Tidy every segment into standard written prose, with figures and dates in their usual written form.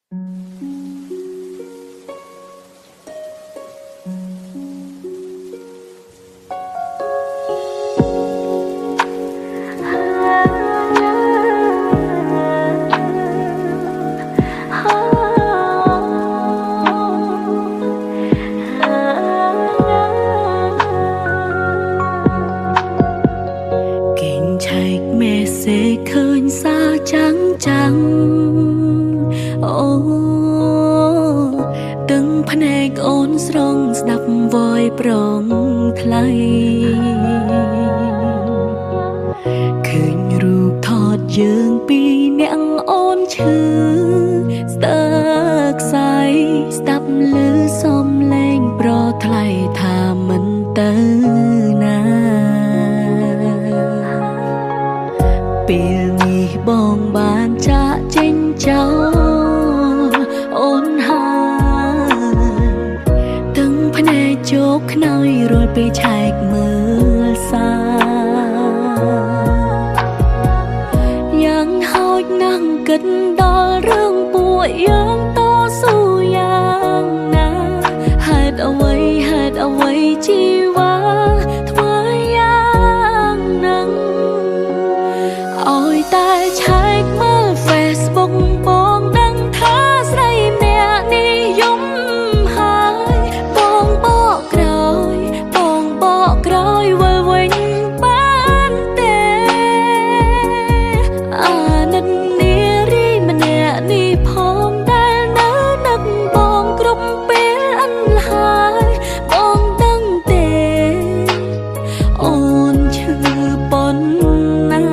ឃើញសារចាំងចាំងអូទាំងភ្នែកអូនស្រងស្ដាប់វយប្រងថ្លៃឃើញរូបថតយើងពីរនាក់អូនឈឺស្ទើរខ្សែស្ដាប់ឮសំឡេងប្រថ្លៃថាមិនទៅណាពេលនេះបងបានចាក់ចេញចោលអូនហើយទាំងភ្នែកជោគខ្នើយរួលពេលឆែកមើលសារយ៉ាងហោចណាស់គិតដល់រឿងពួកយើងតស៊ូយ៉ាងណាហេតុអ្វីជីវ៉ាធ្វើយ៉ាងហ្នឹងអើយតែឆែកមើល Facebook បងដឹងថាស្រីម្នាក់នេះយំហើយបងបកក្រោយវិលវិញបានទេអាណិតនារីម្នាក់នេះផងដែលនៅនឹកបងគ្រប់ពេលអិនហើយបងដឹងទេអូនឈឺប៉ុណ្ណា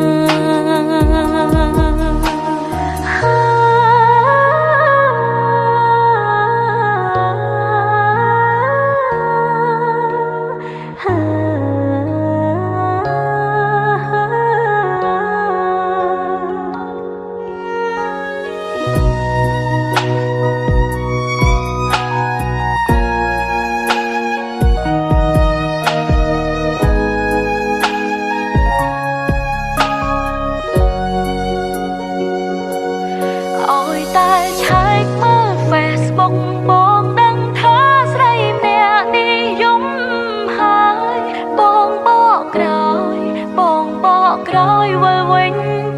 តែឆែកមើល Facebook បងដឹងថាស្រីម្នាក់នេះយំហើយបងបកក្រោយវិលវិញ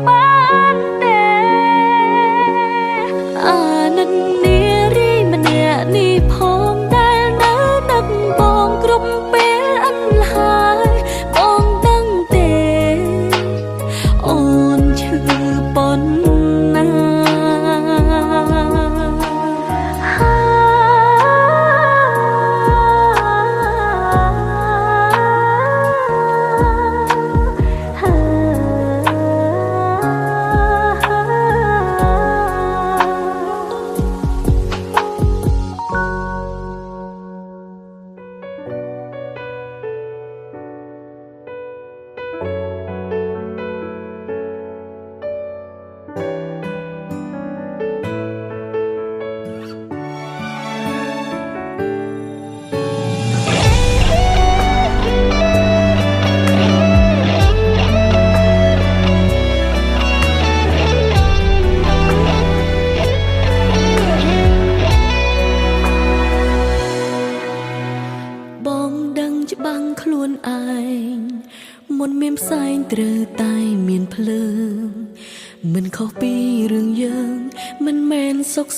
បានទេអាណិតនារីម្នាក់នេះផងដែលនៅនឹកបងគ្រប់ពេលអិនហើយបងដឹងទេអូនឈឺប៉ុណ្ណាច្បាំងខ្លួនឯងមុនមានផ្សែងត្រូវតែមានភ្លើងមិនខុសពីរឿងយើងមិនមែនសុក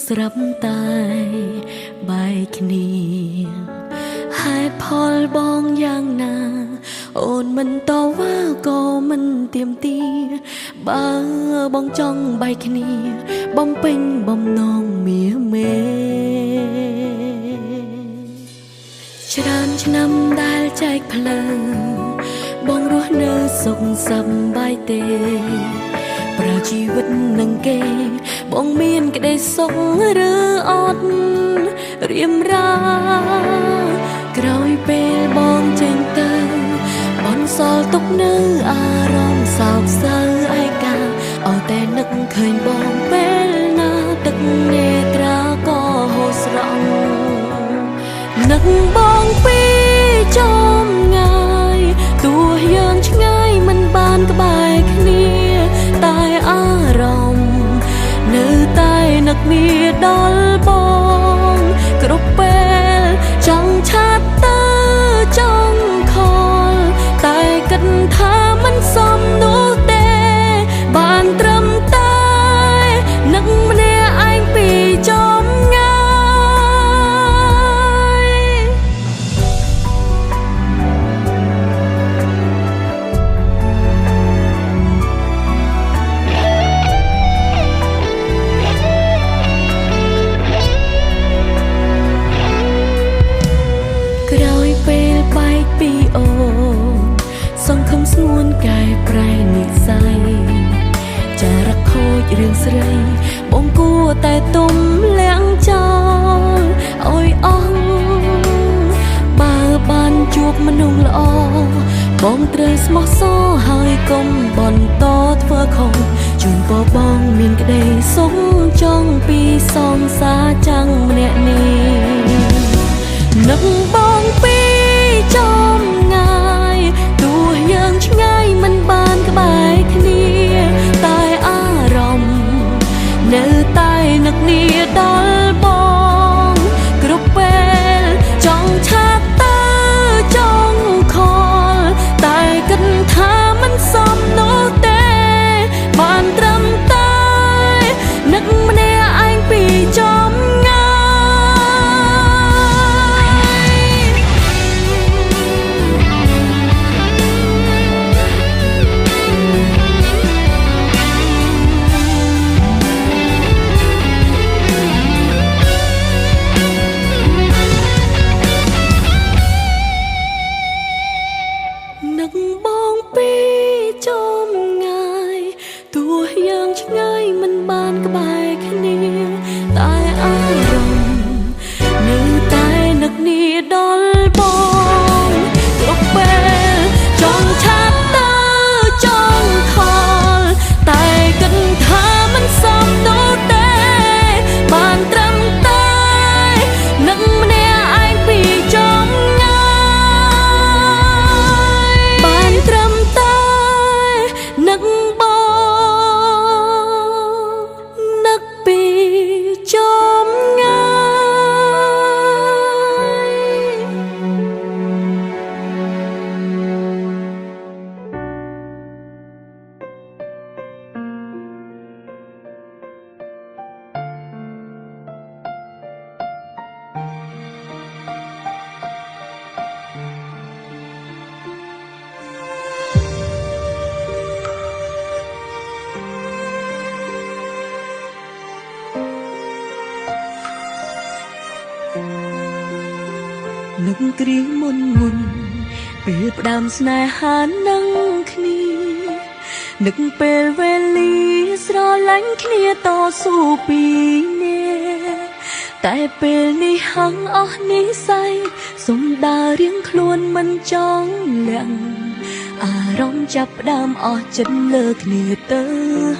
ស្រាប់តែបែកគ្នាហេតុផលបងយ៉ាងណាអូនមិនតវ៉ាក៏មិនទាមទារបើបងចង់បែកគ្នាបំពេញបំណងមាមេច្រើនឆ្នាំដែលចែកផ្លូវបងរស់នៅសុខសប្បាយទេប្រើជីវិតនឹងគេបងមានក្តីសុខឬអត់រៀមរាក្រោយពេលបងចេញទៅបន្សល់ទុកនៅអារម្មណ៍សោកសៅឯកាអត់តែនឹកឃើញបងពេលណាទឹកនេត្រាក៏ហូរស្រង់នឹកបងពីចំងាយទោះយើងឆ្ងាយមិនបានក្បែរគ្នាតែអារម្មណ៍នៅតែនឹកគ្នា រឿងស្រីបងគួរតែទុំលាក់ចោលអើយអស់បើបានជួបមនុស្សល្អបងត្រូវស្មោះសរហើយកុំបន្តធ្វើខុសជូនពរបងមានក្តីសុខចង់ពីសងសាចាំងម្នាក់នេះនឹកបងពីចំងាយទោះយើងឆ្ងាយមិនបានក្បែរគ្នាតែអារម្មណ៍នៅតែនឹកនាដល់បងគ្រប់ពេលចង់ឆាប់ទៅចង់ខលតែគិតថាមិនសមនោះទេបានត្រឹមតែនឹកម្នាក់ឯងពីចំងានឹកបងពីចំងាយទោះយើងឆ្ងាយមិនបានក្បែរគ្នាតែអារម្មណ៍នៅតែនឹកនាដល់បងគ្រប់ពេលចង់ឆាប់ទៅចង់ខលតែគិតថាមិនសមនោះទេបានត្រឹមតែនឹកម្នាក់ឯងពីចំងាយបានត្រឹមតែនឹកបងនឹកពីចំងាយ នឹកគ្រាមុនពេលផ្ដើមស្នេហានឹងគ្នានឹកពេលវេលាស្រឡាញ់គ្នាតស៊ូពីនេះតែពេលនេះហឹងអស់និស្ស័យសុំដើររៀងខ្លួនមិនចង់លាក់អារម្មណ៍ចាប់ផ្ដើមអស់ចិត្តលើគ្នាទៅ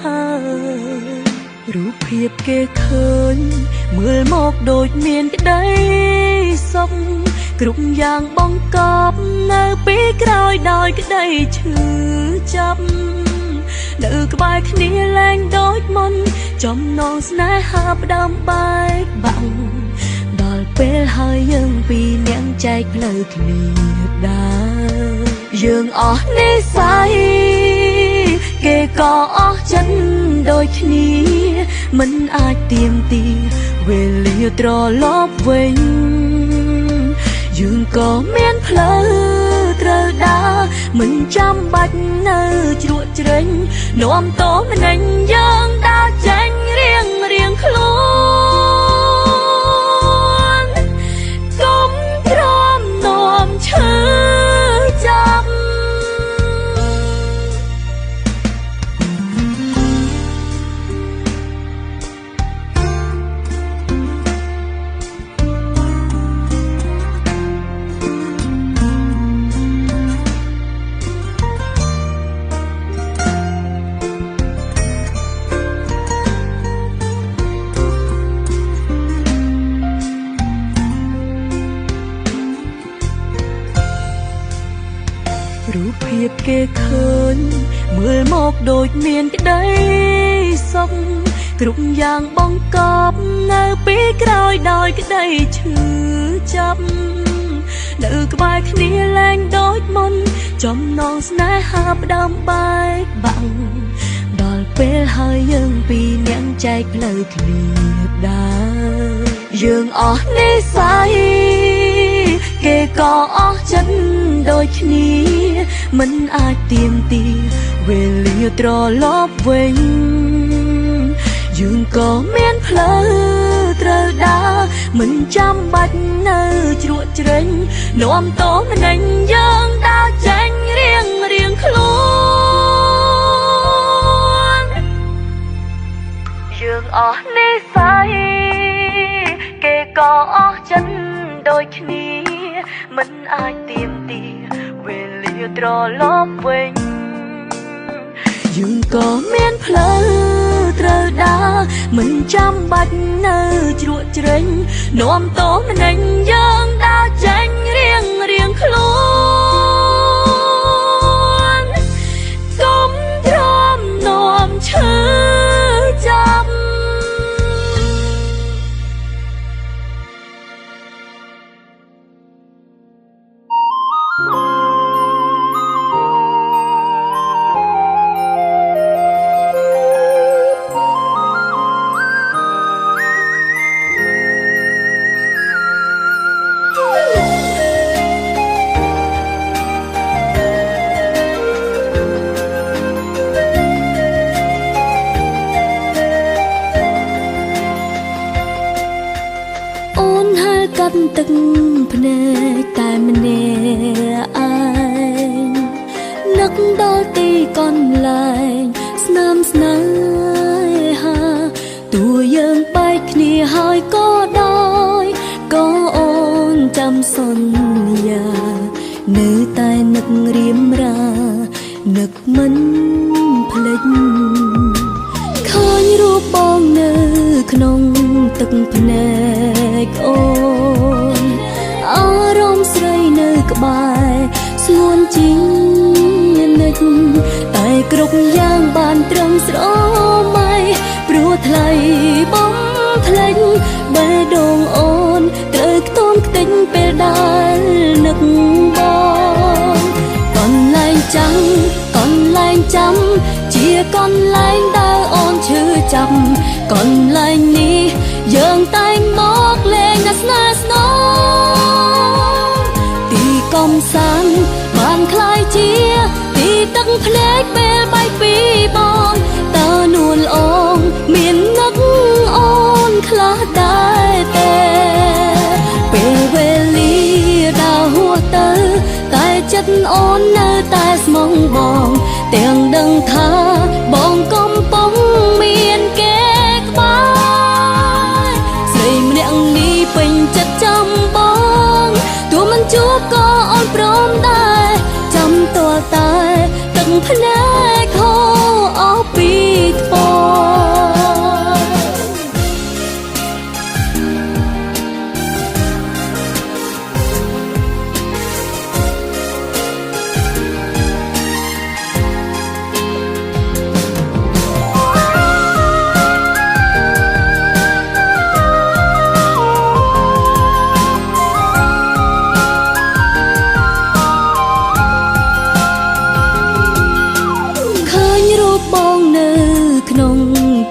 ហើយរូបភាពគេឃើញមើលមកដូចមានក្តីសុខគ្រប់យ៉ាងបង្កប់នៅពីក្រោយដោយក្តីឈឺចាប់នៅក្បែរគ្នាលែងដូចមុនចំណងស្នេហាផ្ដើមបែកបាក់ដល់ពេលហើយយើងពីរនាក់ចែកផ្លូវគ្នាដើរយើងអស់និស្ស័យគេក៏អស់ចិត្តដូចគ្នាមិនអាចទៀមទីវេលាត្រឡប់វិញយើងក៏មានផ្លូវត្រូវដើរមិនចាំបាច់នៅជ្រក់ជ្រែងនាំតោម្នេញយើងដើរចេញរៀងខ្លួនកុំទ្រាំនាំឈឺចាប់រូបភាពគេឃើញមើលមកដូចមានក្តីសុខគ្រប់យ៉ាងបង្កប់នៅពីក្រោយដោយក្តីឈឺចាប់នៅក្បែរគ្នាលែងដូចមុនចំណងស្នេហាផ្ដើមបែកបាក់ដល់ពេលហើយយើងពីរនាក់ចែកផ្លូវគ្នាដើរយើងអស់និស្ស័យគេក៏អស់ចិត្តដូចគ្នាមិនអាចទៀមទីវេលាត្រឡប់វិញយើងក៏មានផ្លូវត្រូវដើរមិនចាំបាច់នៅជ្រក់ជ្រែងនាំតោម្នេញយើងដើរចេញរៀងខ្លួន អស់និស័យគេក៏អស់ចិត្តដូចគ្នាមិនអាចទៀមទាវេលាត្រឡប់វិញយើងក៏មានផ្លូវត្រូវដើរមិនចាំបាច់នៅជ្រក់ជ្រែងនាំតោម្នេញយើងដើរចេញរៀងខ្លួនសុំទ្រាំនាំឈឺចាប់កាត់ទឹកភ្នែកតែម្នាក់ឯងនឹកដល់ទីកន្លែងស្នាមស្នេហាតួយើងបែកគ្នាហើយក៏ដោយក៏អូនចាំសន្យានៅតែនឹករៀមរានឹកមិនភ្លេចឃើញរូបបងនៅក្នុងទឹកភ្នែកអូនអារម្មណ៍ស្រីនៅក្បែរស្ងួនជានិចតែគ្រប់យ៉ាងបានត្រឹមស្រមៃព្រោះថ្លៃបំភ្លេចបេះដូងអូនត្រូវខ្ទមខ្ទេចពេលដែលនឹកបងកន្លែងចាំកន្លែងចាំជាកន្លែងដែលអូនឈឺចាប់កន្លែងនេះយើងតែងមកលេងស្នេហ៍ស្នងទីកំសាន្តបានคล้ายជាទីទឹកភ្នែកពេលបែកពីបងតើនួនអងមាននឹកអូនខ្លះដែរទេពេលវេលាដើរហួសទៅតែចិត្តអូននៅតែស្មងបងទាំងដឹងថាបងកំពុងមានគេក្បែរស្រីម្នាក់នេះពេញចិត្តចាំបងទោះមិនជួបក៏អូនព្រមដែរចាំទាល់តែទឹកភ្នែកហូរអស់ពីថ្ព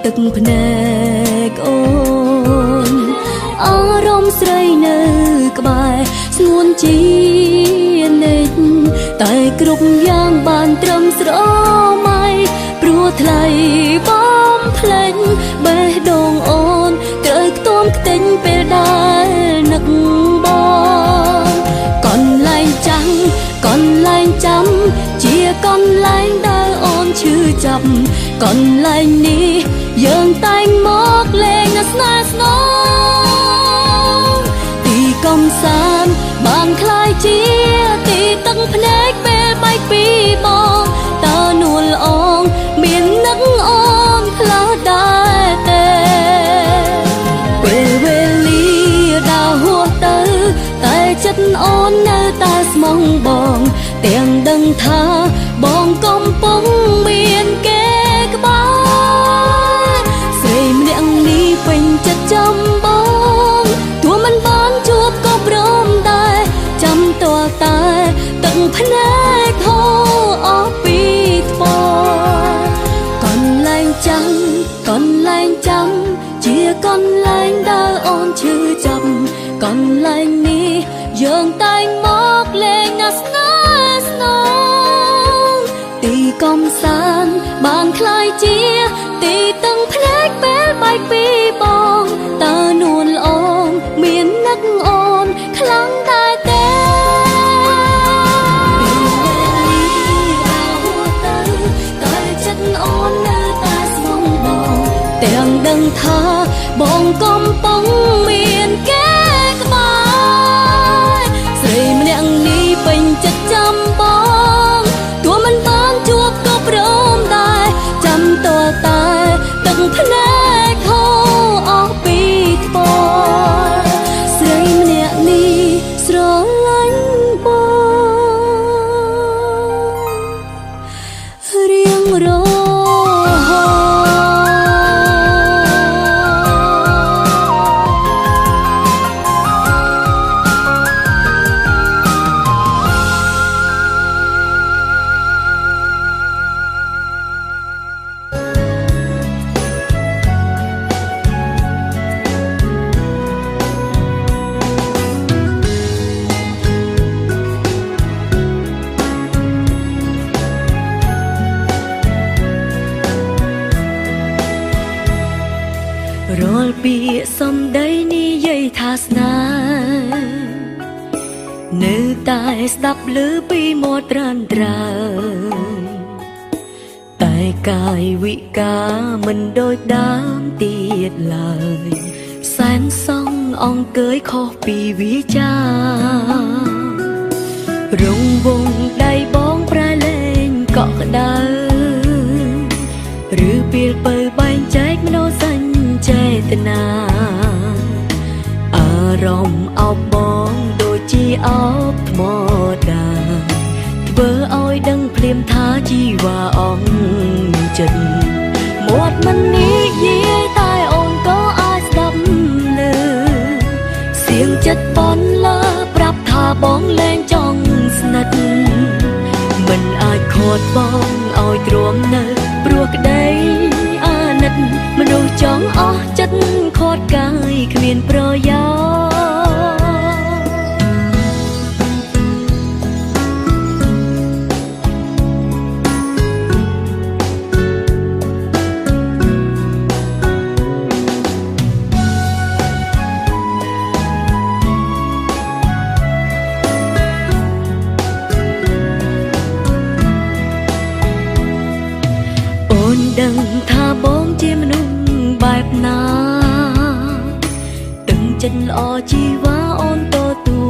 ទឹកភ្នែកអូនអារម្មណ៍ស្រីនៅក្បែរស្ងួនជានិចតែគ្រប់យ៉ាងបានត្រឹមស្រមៃព្រោះថ្លៃបំភ្លេចបេះដូងអូនត្រូវខ្ទមខ្ទេញពេលដែលនឹកបងកន្លែងចាំកន្លែងចាំជាកន្លែងដែលអូនឈឺចាប់កន្លែងនេះយើងតែងមកលេងស្នេហ៍ស្នងទីកំសាន្តបានคล้ายជាទីទឹកភ្នែកពេលបែកពីបងតើនួនអងមាននឹកអូនខ្លះដែរទេពេលវេលាដើរហួសទៅតែចិត្តអូននៅតែស្មងបងទាំងដឹងថាបងកំពុងមានគេក្បែរស្រីម្នាក់នេះពេញចិត្តចាំបងទោះមិនបានជួបក៏ព្រមដែរចាំទាល់តែទឹកភ្នែកហូរអស់ពីថ្ពកន្លែងចាំកន្លែងចាំជាកន្លែងដែលអូនឈឺចាប់កន្លែងនេះយើងតែងមកលេងស្នេហ៍ស្នងទីកំសាន្តបានคล้ายជាទីទឹកភ្នែកពេលបែកពីបងតើនួនល្អងមាននឹកអូនខ្លាំងដែរទេតែចិត្តអូននៅតែស្មងបងទាំងដឹង ថាបងកំពុងមានគេក្បែរស្រីម្នាក់នេះពេញចិត្តចាំបងទោះមិនបានជួបក៏ព្រមដែរចាំតតែទឹកភ្នែកហូរអស់ពីថ្ពាល់ស្រីម្នាក់នេះស្រឡាញ់បងរៀងរហូតរាល់ពាក្យសម្ដីនិយាយថាស្នេហ៍នៅតែស្ដាប់ឮពីមាត់ត្រានត្រើយតែកាយវិការមិនដូចដើមទៀតឡើយសែនសងអង្គើយខុសពីវាចារងវងដៃបងប្រែលែងកក់ក្ដៅឬពេលបើបែងចែកមនោសញ្ចេតនាអារម្មណ៍អោបបងដូចជាអោបថ្មដាធ្វើឲ្យដឹងភ្លាមថាជីវ៉ាអងចិត្តមាត់មិននិយាយតែអូនក៏អាចស្ដាប់ឮសៀងចិត្តបនលើប្រាប់ថាបងលែងចង់ស្និទ្ធមិនអាចខត់បងឲ្យទ្រាំនៅព្រោះក្តីអាណិតមនុស្សចង់អស់ចិត្តខត់កាយគ្មានប្រយោជន៍អូនដឹងថាបងជាមនុស្សបែបណាទឹកចិត្តល្អជីវ៉ាអូនទទួ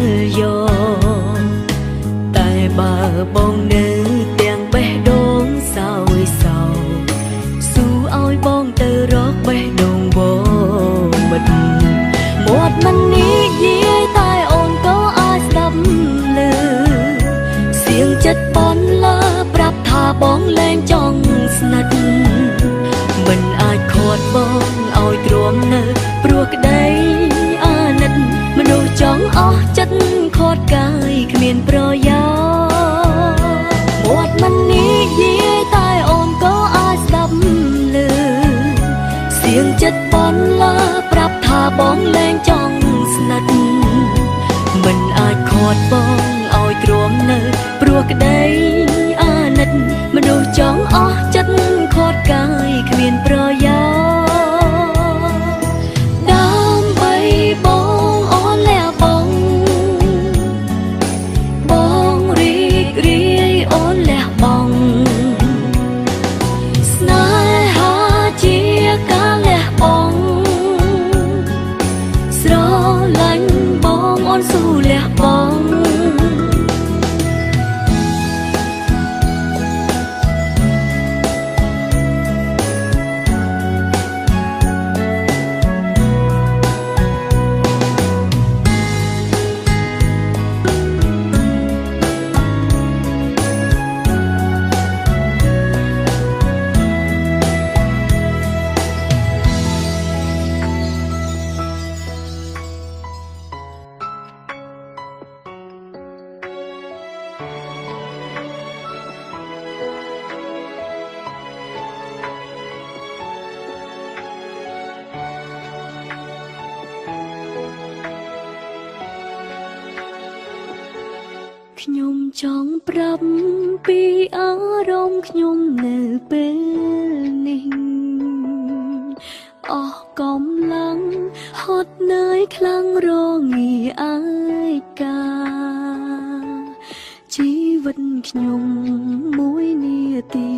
លយកតែបើបងនៅទាំងបេះដូងសោយសៅស៊ូឲ្យបងទៅរកបេះដូងវមិត្តមាត់មិននិយាយតែអូនក៏អាចស្ដាប់ឮសៀងចិត្តបនលើប្រាប់ថាបងលែងចង់ស្និទ្ធមិនអាចខត់បងឲ្យទ្រាំនៅព្រោះក្តីអាណិតមនុស្សចង់អស់ចិត្តខត់កាយគ្មានប្រយោជន៍មាត់មិននិយាយតែអូនក៏អាចស្ដាប់ឮសៀងចិត្តបនលើប្រាប់ថាបងលែងចង់ស្និទ្ធមិនអាចខត់បងឲ្យទ្រាំនៅព្រោះក្តីអាណិតមនុស្សចង់អស់ចិត្តខត់កាយគ្មានប្រយោជន៍ដើម្បីបងអូនលះបងរីករាយអូនលះបង់ស្នេហាជាការលះបង់ស្រឡាញ់បងអូនស៊ូលះបង់ខ្ញុំចង់ប្រាប់ពីអារម្មណ៍ខ្ញុំនៅពេលនេះអស់កម្លាំងហត់នឿយខ្លាំងរងាឯកាជីវិតខ្ញុំមួយនាទី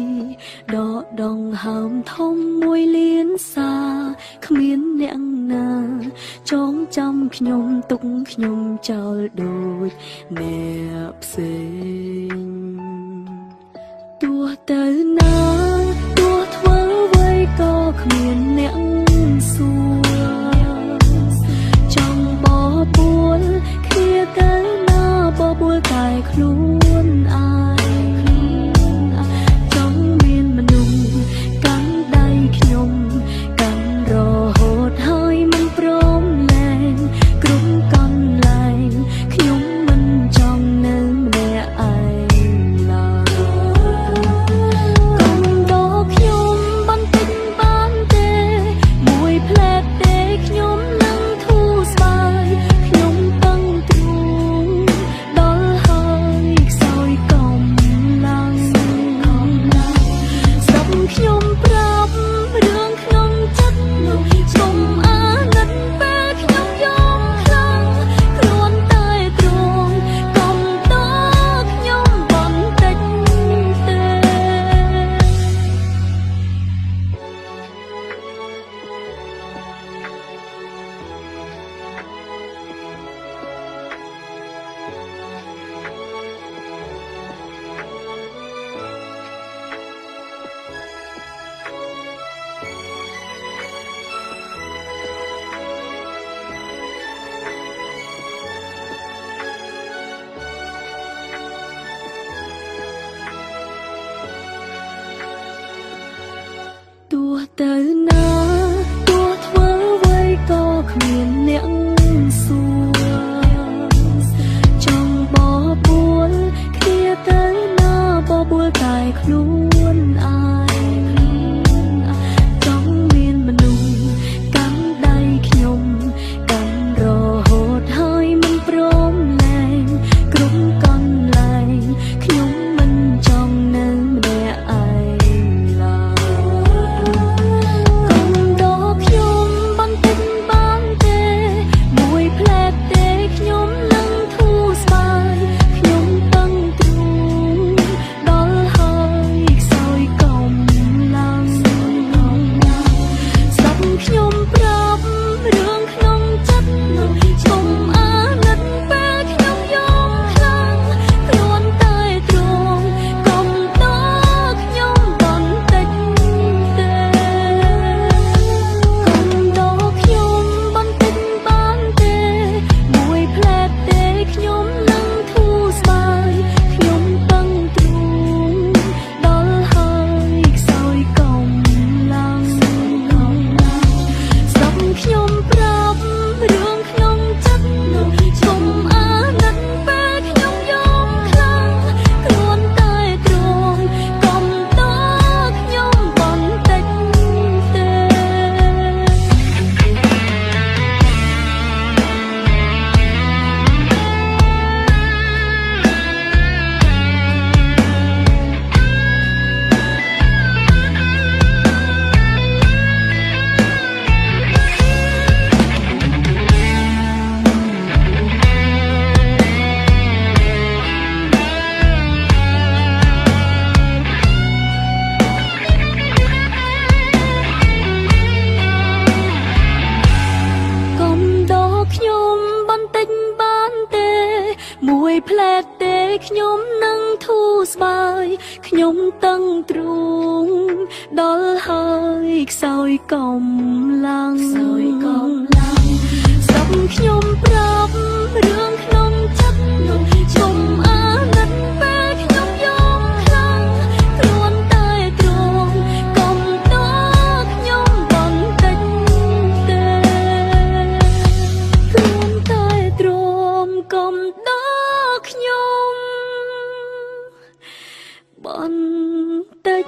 ដក ដងហើមធំមួយលានសាគ្មានអ្នកណាចងចាំខ្ញុំទុកខ្ញុំចោលដូចអ្នកផ្សេងទោះទៅណាទោះធ្វើអ្វីក៏គ្មានអ្នកសួរចង់បបួលគ្នាទៅណាបបួលតែខ្លួនឯងចង់មានមនុស្សកាន់ដៃខ្ញុំកាន់រហូតហើយមិនព្រមលែងគ្រប់កន្លែងខ្ញុំមិនចង់នៅម្នាក់ឯងឡើយកុំដកខ្ញុំបន្តិចបានទេមួយផ្លែតទេខ្ញុំនឹងធូរស្បើយខ្ញុំពឹងទ្រូងដល់ហើយខ្សោយកំឡាំងស្ដាប់ខ្ញុំប្រាប់រឿងក្នុងចិត្តនោះជុំអាណិតពេលខ្ញុំយំខ្លាំងគ្រាន់តែទ្រង់កុំដកខ្ញុំបន្តិចទេទោះទៅណាទោះធ្វើអ្វីក៏គ្មានអ្នកសួរចង់បបួលគ្នាទៅណាបបួលតែខ្លួនឯងចង់មានមនុស្សកាន់ដៃខ្ញុំកាន់រហូតហើយមិនព្រមលែងគ្រប់កន្លែងខ្ញុំមិនចង់នៅម្នាក់ឯងឡើយកុំដកខ្ញុំបន្តិចបានទេមួយផ្លែតទេខ្ញុំនឹងធូរស្បើយខ្ញុំពឹងទ្រូងដល់ហើយខ្សោយកំឡាំងស្ដាប់ខ្ញុំប្រាប់រឿងក្នុងចិត្តនោះជុំអាណិតពេលខ្ញុំយំខ្លាំងគ្រាន់តែទ្រង់កុំដកខ្ញុំបន្តិចទេកុំដកខ្ញុំបន្តិចបានទេមួយផ្លែតទេខ្ញុំនឹងធូរស្បើយខ្ញុំពឹងទ្រូងដល់ហើយខ្សោយកំឡាំងស្ដាប់ខ្ញុំប្រាប់រឿងក្នុងចិត្តនោះជុំអាណិតពេលខ្ញុំយំខ្លាំងគ្រាន់តែទ្រង់កុំដកខ្ញុំបន្តិចទេ កុំដកខ្ញុំបន្តិចបានទេមួយផ្លែតទេខ្ញុំនឹងធូរស្បើយខ្ញុំតឹងទ្រូងដល់ហើយខ្សោយកំឡាំងស្ដាប់ខ្ញុំប្រាប់រឿងក្នុងចិត្តនោះជុំអាណិតពេលខ្ញុំយំខ្លាំងគ្រាន់តែទ្រង់កុំដកខ្ញុំបន្តិចទេគ្រាន់តែទ្រង់កុំដកខ្ញុំបន្តិច